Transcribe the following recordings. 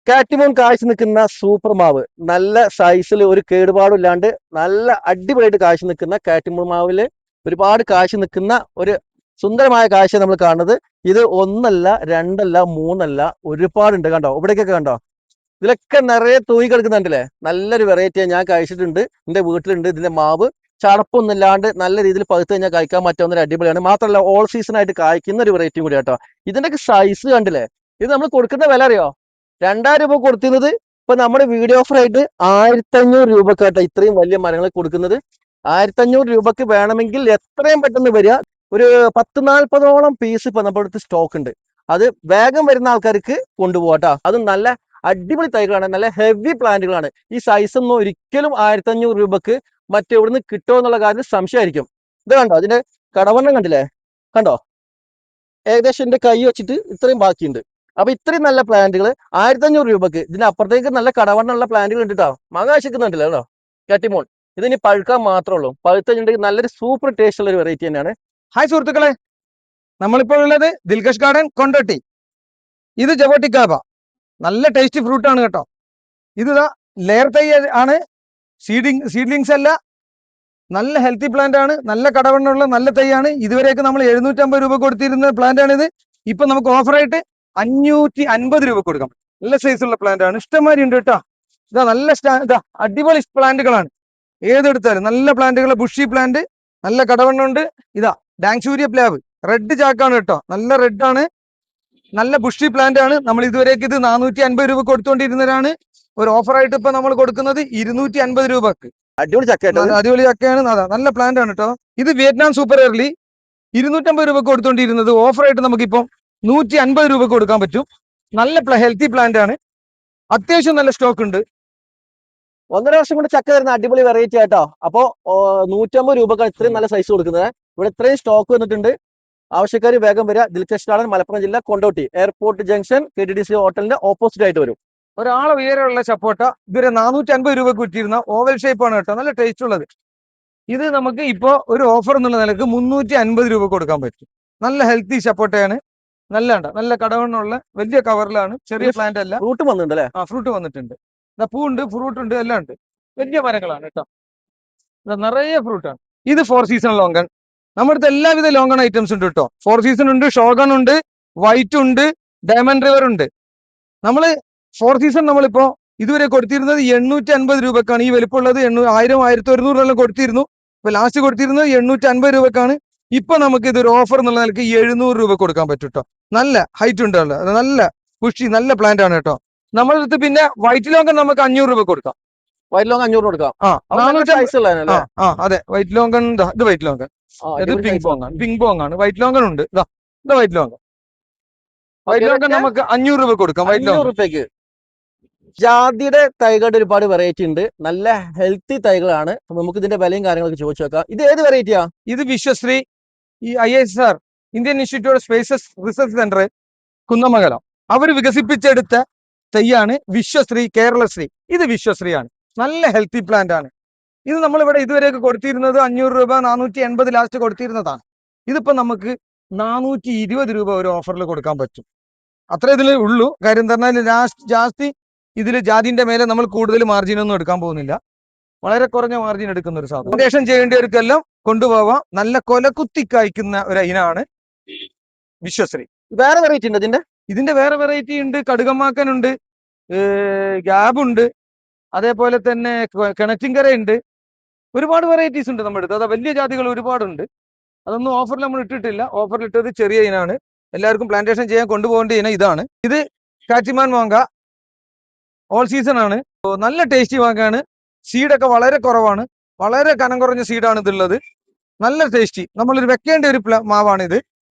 കാറ്റിമോൻ കാഴ്ച നിൽക്കുന്ന സൂപ്പർ മാവ്, നല്ല സൈസിൽ ഒരു കേടുപാടും ഇല്ലാണ്ട് നല്ല അടിപൊളിയായിട്ട് കാഴ്ച നിൽക്കുന്ന കാറ്റിമോൻ മാവില് ഒരുപാട് കാഴ്ച നിൽക്കുന്ന ഒരു സുന്ദരമായ കാഴ്ച നമ്മൾ കാണുന്നത്. ഇത് ഒന്നല്ല, രണ്ടല്ല, മൂന്നല്ല, ഒരുപാടുണ്ട്. കണ്ടോ, ഇവിടേക്കൊക്കെ കണ്ടോ, ഇതിലൊക്കെ നിറയെ തൂങ്ങി കിടക്കുന്നുണ്ടല്ലേ. നല്ലൊരു വെറൈറ്റി ഞാൻ കഴിച്ചിട്ടുണ്ട്, എന്റെ വീട്ടിലുണ്ട്. ഇതിന്റെ മാവ് ചടപ്പൊന്നും ഇല്ലാണ്ട് നല്ല രീതിയിൽ പഴുത്ത് കഴിഞ്ഞാൽ കഴിക്കാൻ പറ്റാവുന്ന ഒരു അടിപൊളിയാണ്. മാത്രമല്ല ഓൾ സീസൺ ആയിട്ട് കായ്ക്കുന്ന ഒരു വെറൈറ്റി കൂടി കേട്ടോ. ഇതിന്റെയൊക്കെ സൈസ് കണ്ടില്ലേ. ഇത് നമ്മൾ കൊടുക്കുന്ന വില അറിയോ? 2000 രൂപ കൊടുക്കുന്നത് ഇപ്പൊ നമ്മുടെ വീഡിയോ ഓഫർ ആയിട്ട് 1500 രൂപക്ക് കേട്ടോ ഇത്രയും വലിയ മരങ്ങൾ കൊടുക്കുന്നത്. 1500 രൂപക്ക് വേണമെങ്കിൽ എത്രയും പെട്ടെന്ന് വരിക. ഒരു 10-40ഓളം പീസ് ഇപ്പൊ നമ്മുടെ അടുത്ത് സ്റ്റോക്ക് ഉണ്ട്. അത് വേഗം വരുന്ന ആൾക്കാർക്ക് കൊണ്ടുപോകാട്ടോ. അത് നല്ല അടിപൊളി തൈകളാണ്, നല്ല ഹെവി പ്ലാന്റുകളാണ്. ഈ സൈസ് ഒന്നും ഒരിക്കലും 1500 രൂപക്ക് മറ്റെവിടുന്ന് കിട്ടുമോ എന്നുള്ള കാര്യം സംശയമായിരിക്കും. ഇത് കണ്ടോ, അതിന്റെ കടവണ്ണം കണ്ടില്ലേ, കണ്ടോ, ഏകദേശം എന്റെ കൈ വെച്ചിട്ട് ഇത്രയും ബാക്കിയുണ്ട്. അപ്പൊ ഇത്രയും നല്ല പ്ലാന്റുകൾ 1500 രൂപക്ക്. ഇതിന് അപ്പുറത്തേക്ക് നല്ല കടവണ്ണമുള്ള പ്ലാന്റുകൾ ഉണ്ട് കേട്ടോ. മാങ്ങ ആശിക്കുന്നുണ്ടല്ലോ കേട്ടോ കാറ്റിമോൺ. ഇതിന് പഴുക്കാൻ മാത്രമേ ഉള്ളൂ. പഴുത്തുണ്ടെങ്കിൽ നല്ലൊരു സൂപ്പർ ടേസ്റ്റ് ഉള്ള ഒരു വെറൈറ്റി തന്നെയാണ്. ഹായ് സുഹൃത്തുക്കളെ, നമ്മളിപ്പോൾ ഉള്ളത് ദിൽഖഷ് ഗാർഡൻ കൊണ്ടോട്ടി. ഇത് ജവോട്ടിക്കാബ, നല്ല ടേസ്റ്റി ഫ്രൂട്ട് ആണ് കേട്ടോ. ഇത് ലെയർ തൈ ആണ്, സീഡ്ലിങ്സ് അല്ല. നല്ല ഹെൽത്തി പ്ലാന്റ് ആണ്, നല്ല കടവണ്ണമുള്ള നല്ല തൈയാണ്. ഇതുവരെയൊക്കെ നമ്മൾ 750 രൂപ കൊടുത്തിരുന്ന പ്ലാന്റ് ആണ് ഇത്. ഇപ്പൊ നമുക്ക് ഓഫറായിട്ട് 550 രൂപ കൊടുക്കാം. നല്ല സൈസുള്ള പ്ലാന്റ് ആണ്, ഇഷ്ടംമാതിരി ഉണ്ട് കേട്ടോ. ഇതാ നല്ല ഇതാ അടിപൊളി പ്ലാന്റുകളാണ്. ഏതെടുത്താലും നല്ല പ്ലാന്റുകൾ, ബുഷി പ്ലാന്റ്, നല്ല കടവണ്ണമുണ്ട്. ഇതാ ഡാങ്സൂര്യ പ്ലാവ്, റെഡ് ചാക്കാണ് കേട്ടോ, നല്ല റെഡ് ആണ്, നല്ല ബുഷി പ്ലാന്റ് ആണ്. നമ്മൾ ഇതുവരെയൊക്കെ ഇത് 450 രൂപ കൊടുത്തുകൊണ്ടിരുന്നതാണ്. ഒരു ഓഫറായിട്ട് ഇപ്പൊ നമ്മൾ കൊടുക്കുന്നത് 250 രൂപക്ക്. അടിപൊളി ചക്ക, അടിപൊളി ചക്കയാണ്, നല്ല പ്ലാന്റ് ആണ് കേട്ടോ. ഇത് വിയറ്റ്നാം സൂപ്പർ എർലി, 250 രൂപ കൊടുത്തോണ്ടിരുന്നത് ഓഫറായിട്ട് നമുക്കിപ്പോ 150 രൂപ കൊടുക്കാൻ പറ്റും. നല്ല ഹെൽത്തി പ്ലാന്റ് ആണ്, അത്യാവശ്യം നല്ല സ്റ്റോക്ക് ഉണ്ട്. 1.5 വർഷം കൊണ്ട് ചക്ക തരുന്ന അടിപൊളി വെറൈറ്റി ആയിട്ടോ. അപ്പോ 150 രൂപക്ക് ഇത്രയും നല്ല സൈസ് കൊടുക്കുന്നത്. ഇവിടെ ഇത്രയും സ്റ്റോക്ക് വന്നിട്ടുണ്ട്. ആവശ്യക്കാർ വേഗം വരിക. ദിൽഖഷ് ഗാർഡൻ, മലപ്പുറം ജില്ല, കൊണ്ടോട്ടി എയർപോർട്ട് ജംഗ്ഷൻ, KTDC ഹോട്ടലിന്റെ ഓപ്പോസിറ്റ് ആയിട്ട് വരും. ഒരാളെ ഉയരമുള്ള സപ്പോട്ട ഇതുവരെ 450 രൂപക്ക് വിറ്റിരുന്ന ഓവൽ ഷേപ്പ് ആണ് കേട്ടോ, നല്ല ടേസ്റ്റ് ഉള്ളത്. ഇത് നമുക്ക് ഇപ്പോ ഒരു ഓഫർ എന്നുള്ള നിലക്ക് 350 രൂപ കൊടുക്കാൻ പറ്റും. നല്ല ഹെൽത്തി സപ്പോട്ടയാണ്, നല്ല കടവണ്ണുള്ള വലിയ കവറിലാണ്, ചെറിയ പ്ലാന്റ് അല്ല. ഫ്രൂട്ട് വന്നിട്ടുണ്ട് അല്ലേ? ഫ്രൂട്ട് വന്നിട്ടുണ്ട്. പൂ ഉണ്ട്, ഫ്രൂട്ട് ഉണ്ട്, എല്ലാം ഉണ്ട്. വലിയ മരങ്ങളാണ് കേട്ടോ, നിറയെ ഫ്രൂട്ടാണ്. ഇത് 4 സീസൺ ലോങ്കൺ. നമ്മുടെ അടുത്ത് എല്ലാവിധ ലോങ്കൺ ഐറ്റംസ് ഉണ്ട് കേട്ടോ. 4 സീസൺ ഉണ്ട്, ഷോഗൺ ഉണ്ട്, വൈറ്റ് ഉണ്ട്, ഡയമണ്ട് റിവർ ഉണ്ട്. നമ്മള് 4 സീസൺ നമ്മളിപ്പോ ഇതുവരെ കൊടുത്തിരുന്നത് 850 രൂപക്കാണ്. ഈ വലിപ്പമുള്ളത് 1000, 1100 കൊടുത്തിരുന്നു. ഇപ്പൊ ലാസ്റ്റ് കൊടുത്തിരുന്നത് 850 രൂപക്കാണ്. ഇപ്പൊ നമുക്ക് ഇതൊരു ഓഫർ എന്നുള്ള നിലയ്ക്ക് 700 രൂപ കൊടുക്കാൻ പറ്റും കേട്ടോ. നല്ല ഹൈറ്റ് ഉണ്ട്, നല്ല പുഷി, നല്ല പ്ലാന്റ് ആണ് കേട്ടോ. നമ്മുടെ അടുത്ത് പിന്നെ വൈറ്റ് ലോങ്കൺ നമുക്ക് 500 രൂപ കൊടുക്കാം. വൈറ്റ് ലോങ് 500 കൊടുക്കാം. അതെ, വൈറ്റ് ലോങ്കൺ. ഇത് വൈറ്റ് ലോങ്കൺ, ഇത് പിങ്ക് ബോങ് ആണ്. പിങ്ക് ബോങ് ആണ്, വൈറ്റ് ലോങ്കൺ ഉണ്ട്. ഇതാ വൈറ്റ് ലോങ്കൺ. വൈറ്റ് ലോങ്കൺ നമുക്ക് 500 രൂപ കൊടുക്കാം. വൈറ്റ് ലോങ്കൺ രൂപയ്ക്ക്. ജാതിയുടെ തൈകളുടെ ഒരുപാട് വെറൈറ്റി ഉണ്ട്, നല്ല ഹെൽത്തി തൈകളാണ്. നമുക്ക് ഇതിന്റെ വിലയും കാര്യങ്ങളൊക്കെ ചോദിച്ചു നോക്കാം. ഇത് ഏത് വെറൈറ്റിയാ? ഇത് വിശ്വശ്രീ, ഈ IISR Indian institute of spices research centre Kunnamangalam അവർ വികസിപ്പിച്ചെടുത്ത തൈയാണ് വിശ്വശ്രീ, കേരളശ്രീ. ഇത് വിശ്വശ്രീ ആണ്, നല്ല ഹെൽത്തി പ്ലാന്റ് ആണ്. ഇത് നമ്മളിവിടെ ഇതുവരെയൊക്കെ കൊടുത്തിരുന്നത് 500 രൂപ, 480 ലാസ്റ്റ് കൊടുത്തിരുന്നതാണ്. ഇതിപ്പോ നമുക്ക് 420 രൂപ ഒരു ഓഫറിൽ കൊടുക്കാൻ പറ്റും. അത്ര ഇതിൽ ഉള്ളൂ. കാര്യം പറഞ്ഞാൽ ജാസ്തി ഇതിൽ ജാതിന്റെ മേലെ നമ്മൾ കൂടുതൽ മാർജിൻ ഒന്നും എടുക്കാൻ പോകുന്നില്ല. വളരെ കുറഞ്ഞ മാർജിൻ എടുക്കുന്ന ഒരു സാധനം. പ്ലാന്റേഷൻ ചെയ്യേണ്ടവർക്കെല്ലാം കൊണ്ടുപോവാം. നല്ല കൊലകുത്തി കായ്ക്കുന്ന ഒരു ഇനാണ് വിശ്വശ്രീ. വേറെ വെറൈറ്റി ഉണ്ട് ഇതിന്റെ വേറെ വെറൈറ്റി ഉണ്ട്. കടുകമാക്കൻ ഉണ്ട്, ഗ്യാബ് ഉണ്ട്, അതേപോലെ തന്നെ കിണറ്റിങ്കര ഉണ്ട്. ഒരുപാട് വെറൈറ്റീസ് ഉണ്ട് നമ്മുടെ അടുത്ത്. അതാ വലിയ ജാതികൾ ഒരുപാടുണ്ട്. അതൊന്നും ഓഫറിൽ നമ്മൾ ഇട്ടിട്ടില്ല. ഓഫറിൽ ഇട്ടത് ചെറിയ ഇനാണ്. എല്ലാവർക്കും പ്ലാന്റേഷൻ ചെയ്യാൻ കൊണ്ടുപോകേണ്ട ഇനം ഇതാണ്. ഇത് കാറ്റിമാൻ മാങ്ക, ഓൾ സീസൺ ആണ്. നല്ല ടേസ്റ്റി മാങ്ങയാണ്. സീഡൊക്കെ വളരെ കുറവാണ്, വളരെ കനം കുറഞ്ഞ സീഡാണ് ഇതുള്ളത്. നല്ല ടേസ്റ്റി, നമ്മളൊരു വെക്കേണ്ട ഒരു മാവാണ് ഇത്.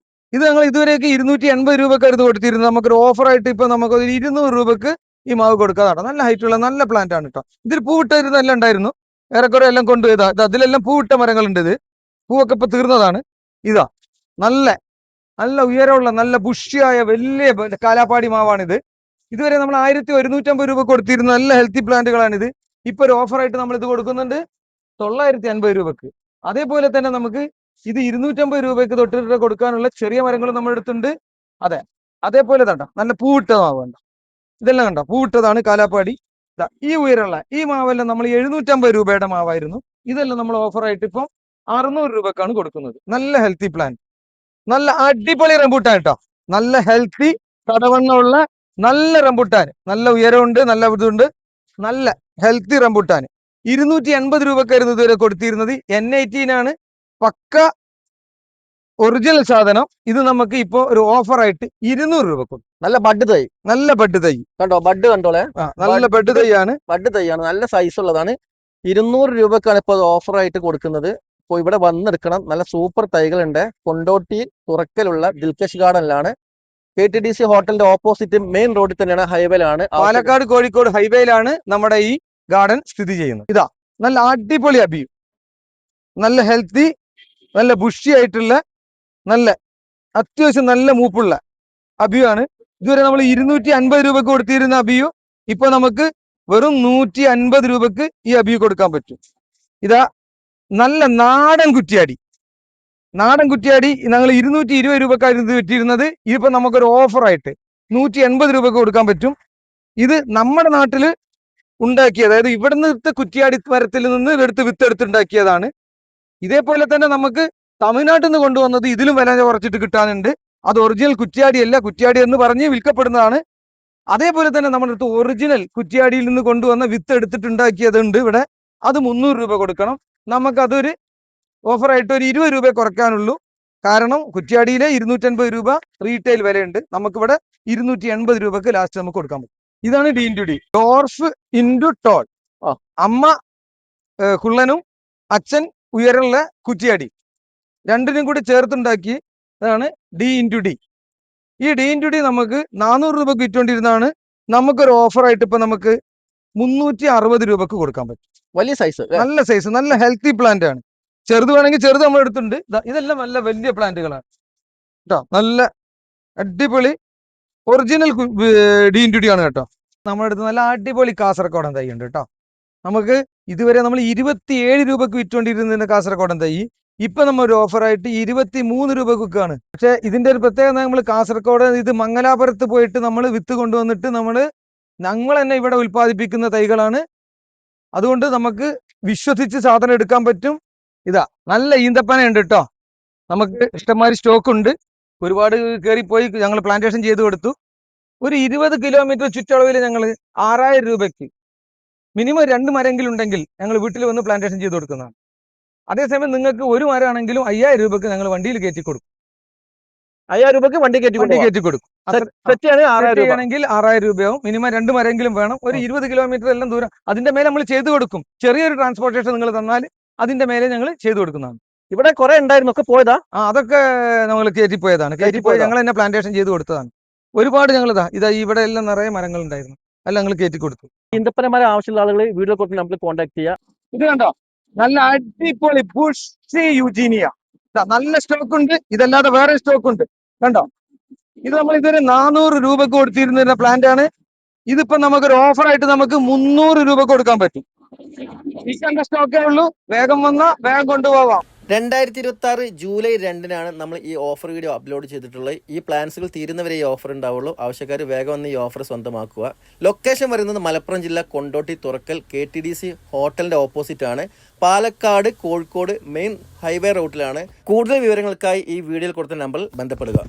ഇത് ഞങ്ങൾ ഇതുവരെയൊക്കെ 280 രൂപക്ക് എടുത്ത് കൊടുത്തിരുന്നത്. നമുക്കൊരു ഓഫറായിട്ട് ഇപ്പൊ നമുക്ക് 200 രൂപക്ക് ഈ മാവ് കൊടുക്കാതാണ്. നല്ല ഹൈറ്റുള്ള നല്ല പ്ലാന്റ് ആണ് കേട്ടോ. ഇതിൽ പൂവിട്ടിരുന്നെല്ലാം ഉണ്ടായിരുന്നു, ഏറെക്കുറെ എല്ലാം കൊണ്ടുപോയതാ. അതിലെല്ലാം പൂവിട്ട മരങ്ങളുണ്ട്. ഇത് പൂവൊക്കെ ഇപ്പൊ തീർന്നതാണ്. ഇതാ നല്ല നല്ല ഉയരമുള്ള നല്ല ബുഷിയായ വലിയ കാലാപ്പാടി മാവാണിത്. ഇതുവരെ നമ്മൾ 1150 രൂപ കൊടുത്തിരുന്ന നല്ല ഹെൽത്തി പ്ലാന്റുകളാണിത്. ഇപ്പൊ ഒരു ഓഫറായിട്ട് നമ്മൾ ഇത് കൊടുക്കുന്നുണ്ട് 950 രൂപക്ക്. അതേപോലെ തന്നെ നമുക്ക് ഇത് 250 രൂപയ്ക്ക് തൊട്ടിട്ട് കൊടുക്കാനുള്ള ചെറിയ മരങ്ങൾ നമ്മുടെ അടുത്തുണ്ട്. അതെ, അതേപോലെ തന്നെ നല്ല പൂവിട്ട മാവ് വേണ്ട. ഇതെല്ലാം കണ്ടോ, പൂവിട്ടതാണ് കാലാപ്പാടി. ഈ ഉയരമുള്ള ഈ മാവെല്ലാം നമ്മൾ 750 രൂപയുടെ മാവായിരുന്നു. ഇതെല്ലാം നമ്മൾ ഓഫറായിട്ട് ഇപ്പം 600 രൂപക്കാണ് കൊടുക്കുന്നത്. നല്ല ഹെൽത്തി പ്ലാന്റ്, നല്ല അടിപൊളി റംബൂട്ടാൻ കേട്ടോ. നല്ല ഹെൽത്തി കടവണ്ണമുള്ള നല്ല റംബൂട്ടാൻ, നല്ല ഉയരമുണ്ട്, നല്ല ഇതുണ്ട്, നല്ല ഹെൽത്തി റംബൂട്ടാൻ. 280 രൂപക്കായിരുന്നു ഇതുവരെ കൊടുത്തിരുന്നത്. N18 പക്ക ഒറിജിനൽ സാധനം. ഇത് നമുക്ക് ഇപ്പോ ഒരു ഓഫറായിട്ട് 200 രൂപ കൊടുക്കും. നല്ല ബഡ് തൈ, നല്ല ബഡ് തൈ കണ്ടോ, ബഡ് കണ്ടോളെ, നല്ല ബഡ് തൈയാണ്. ബഡ് തൈയാണ്, നല്ല സൈസ് ഉള്ളതാണ്. 200 രൂപക്കാണ് ഇപ്പോൾ ഓഫറായിട്ട് കൊടുക്കുന്നത്. അപ്പോൾ ഇവിടെ വന്നെടുക്കണം. നല്ല സൂപ്പർ തൈകളുണ്ട്. കൊണ്ടോട്ടി തുറക്കലുള്ള ദിൽക്കഷ് ഗാർഡനിലാണ്. KTDC ഹോട്ടലിന്റെ ഓപ്പോസിറ്റ് മെയിൻ റോഡിൽ തന്നെയാണ്, ഹൈവേയിലാണ്. പാലക്കാട് കോഴിക്കോട് ഹൈവേയിലാണ് നമ്മുടെ ഈ ഗാർഡൻ സ്ഥിതി ചെയ്യുന്നത്. ഇതാ നല്ല അടിപൊളി അബിയു, നല്ല ഹെൽത്തി, നല്ല ബുഷി ആയിട്ടുള്ള, നല്ല അത്യാവശ്യം നല്ല മൂപ്പുള്ള അബിയു ആണ്. ഇതുവരെ നമ്മൾ 250 രൂപക്ക് കൊടുത്തിരുന്ന അബിയു ഇപ്പൊ നമുക്ക് വെറും 150 രൂപക്ക് ഈ അബിയു കൊടുക്കാൻ പറ്റും. ഇതാ നല്ല നാടൻ കുറ്റിയാടി, നാടൻ കുറ്റിയാടി ഞങ്ങൾ 220 രൂപക്കായിരുന്നു വിറ്റിരുന്നത്. ഇതിപ്പോ നമുക്കൊരു ഓഫറായിട്ട് 180 രൂപക്ക് കൊടുക്കാൻ പറ്റും. ഇത് നമ്മുടെ നാട്ടില് ഉണ്ടാക്കിയത്, അതായത് ഇവിടുന്ന് കുറ്റിയാടി മരത്തിൽ നിന്ന് എടുത്ത് വിത്തെടുത്തുണ്ടാക്കിയതാണ്. ഇതേപോലെ തന്നെ നമുക്ക് തമിഴ്നാട്ടിൽ നിന്ന് കൊണ്ടുവന്നത് ഇതിലും വില കുറച്ചിട്ട് കിട്ടാനുണ്ട്. അത് ഒറിജിനൽ കുറ്റിയാടിയല്ല, കുറ്റിയാടി എന്ന് പറഞ്ഞ് വിൽക്കപ്പെടുന്നതാണ്. അതേപോലെ തന്നെ നമ്മുടെ അടുത്ത് ഒറിജിനൽ കുറ്റിയാടിയിൽ നിന്ന് കൊണ്ടുവന്ന വിത്ത് എടുത്തിട്ടുണ്ടാക്കിയതുണ്ട് ഇവിടെ. അത് 300 രൂപ കൊടുക്കണം. നമുക്കതൊരു ഓഫറായിട്ട് ഒരു 20 രൂപ കുറയ്ക്കാനുള്ളൂ. കാരണം കുറ്റിയാടിയിലെ 250 രൂപ റീറ്റെയിൽ വിലയുണ്ട്. നമുക്കിവിടെ 280 രൂപക്ക് ലാസ്റ്റ് നമുക്ക് കൊടുക്കാൻ പറ്റും. ഇതാണ് D*D, ഡോർഫ് ഇൻറ്റു ടോൾ. അമ്മ കുള്ളനും അച്ഛൻ ഉയരമുള്ള കുറ്റിയാടി രണ്ടിനും കൂടി ചേർത്തുണ്ടാക്കി അതാണ് D*D. ഈ D*D നമുക്ക് 400 രൂപക്ക് വിറ്റുകൊണ്ടിരുന്നതാണ്. നമുക്കൊരു ഓഫറായിട്ട് ഇപ്പൊ നമുക്ക് 360 രൂപക്ക് കൊടുക്കാൻ പറ്റും. വലിയ സൈസ്, നല്ല സൈസ്, നല്ല ഹെൽത്തി പ്ലാന്റ് ആണ്. ചെറുത് വേണമെങ്കിൽ ചെറുത് നമ്മൾ എടുത്തിട്ടുണ്ട്. ഇതെല്ലാം നല്ല വലിയ പ്ലാന്റുകളാണ് കേട്ടോ. നല്ല അടിപൊളി ഒറിജിനൽ D*D ആണ് കേട്ടോ. നമ്മുടെ അടുത്ത് നല്ല അടിപൊളി കാസർഗോഡൻ തൈ ഉണ്ട് കേട്ടോ. നമുക്ക് ഇതുവരെ നമ്മൾ 27 രൂപക്ക് വിറ്റുകൊണ്ടിരുന്നതിന്റെ കാസർഗോഡൻ തൈ ഇപ്പൊ നമ്മൾ ഒരു ഓഫറായിട്ട് 23 രൂപക്ക് വിൽക്കുകയാണ്. പക്ഷെ ഇതിന്റെ ഒരു പ്രത്യേകത, നമ്മൾ കാസർഗോഡ് ഇത് മംഗലാപുരത്ത് പോയിട്ട് നമ്മൾ വിത്ത് കൊണ്ടുവന്നിട്ട് ഞങ്ങൾ തന്നെ ഇവിടെ ഉൽപ്പാദിപ്പിക്കുന്ന തൈകളാണ്. അതുകൊണ്ട് നമുക്ക് വിശ്വസിച്ച് സാധനം എടുക്കാൻ പറ്റും. ഇതാ നല്ല ഈന്തപ്പന ഉണ്ട് കേട്ടോ. നമുക്ക് ഇഷ്ടംമാതിരി സ്റ്റോക്ക് ഉണ്ട്. ഒരുപാട് കയറിപ്പോയി ഞങ്ങൾ പ്ലാന്റേഷൻ ചെയ്ത് കൊടുത്തു. ഒരു 20 കിലോമീറ്റർ ചുറ്റളവിൽ ഞങ്ങൾ 6000 രൂപയ്ക്ക് മിനിമം 2 മരമെങ്കിലും ഉണ്ടെങ്കിൽ ഞങ്ങൾ വീട്ടിൽ വന്ന് പ്ലാന്റേഷൻ ചെയ്ത് കൊടുക്കുന്നതാണ്. അതേസമയം നിങ്ങൾക്ക് ഒരു മരമാണെങ്കിലും 5000 രൂപയ്ക്ക് ഞങ്ങൾ വണ്ടിയിൽ കയറ്റി കൊടുക്കും. 5000 രൂപയ്ക്ക് വണ്ടി കയറ്റി കൊടുക്കും. ആണെങ്കിൽ 6000 രൂപയാവും. മിനിമം 2 മരമെങ്കിലും വേണം. ഒരു 20 കിലോമീറ്റർ എല്ലാം ദൂരം അതിന്റെ മേലെ നമ്മൾ ചെയ്തു കൊടുക്കും. ചെറിയൊരു ട്രാൻസ്പോർട്ടേഷൻ നിങ്ങൾ തന്നാൽ അതിന്റെ മേലെ ഞങ്ങൾ ചെയ്തു കൊടുക്കുന്നതാണ്. ഇവിടെ കുറെ ഉണ്ടായിരുന്നു, ഒക്കെ പോയതാ? അതൊക്കെ നമ്മൾ കയറ്റിപ്പോയതാണ്. കയറ്റിപ്പോയി ഞങ്ങൾ തന്നെ പ്ലാന്റേഷൻ ചെയ്ത് കൊടുത്തതാണ്. ഒരുപാട് ഞങ്ങൾ ഇതാ ഇവിടെ എല്ലാം നിറയെ മരങ്ങൾ ഉണ്ടായിരുന്നു, എല്ലാം ഞങ്ങൾ കയറ്റി കൊടുത്തു. ഈന്തപ്പന മരം ആവശ്യമുള്ള ആളുകൾ വീഡിയോ കോൾ നമ്മൾ കോൺടാക്ട് ചെയ്യാം. ഇത് കണ്ടോ, നല്ല അടിപൊളി ബുഷി യൂജീനിയ, നല്ല സ്റ്റോക്ക് ഉണ്ട്. ഇതല്ലാതെ വേറെ സ്റ്റോക്ക് ഉണ്ട് കണ്ടോ. ഇത് നമ്മൾ ഇതൊരു 400 രൂപക്ക് കൊടുത്തിരുന്ന പ്ലാന്റ് ആണ്. ഇതിപ്പോ നമുക്കൊരു ഓഫറായിട്ട് നമുക്ക് 300 രൂപ കൊടുക്കാൻ പറ്റും. ഇഷ്ടം സ്റ്റോക്കേ ഉള്ളൂ. വേഗം വന്നാ വേഗം കൊണ്ടുപോവാം. 2026 ജൂലൈ 2-നാണ് നമ്മൾ ഈ ഓഫർ വീഡിയോ അപ്ലോഡ് ചെയ്തിട്ടുള്ളത്. ഈ പ്ലാൻസുകൾ തീരുന്നവരെ ഈ ഓഫർ ഉണ്ടാവുള്ളൂ. ആവശ്യക്കാർ വേഗം വന്ന് ഈ ഓഫർ സ്വന്തമാക്കുക. ലൊക്കേഷൻ വരുന്നത് മലപ്പുറം ജില്ല കൊണ്ടോട്ടി തുറക്കൽ KTDC ഹോട്ടലിന്റെ ഓപ്പോസിറ്റ് ആണ്. പാലക്കാട് കോഴിക്കോട് മെയിൻ ഹൈവേ റൂട്ടിലാണ്. കൂടുതൽ വിവരങ്ങൾക്കായി ഈ വീഡിയോയിൽ കൊടുത്ത നമ്പറിൽ ബന്ധപ്പെടുക.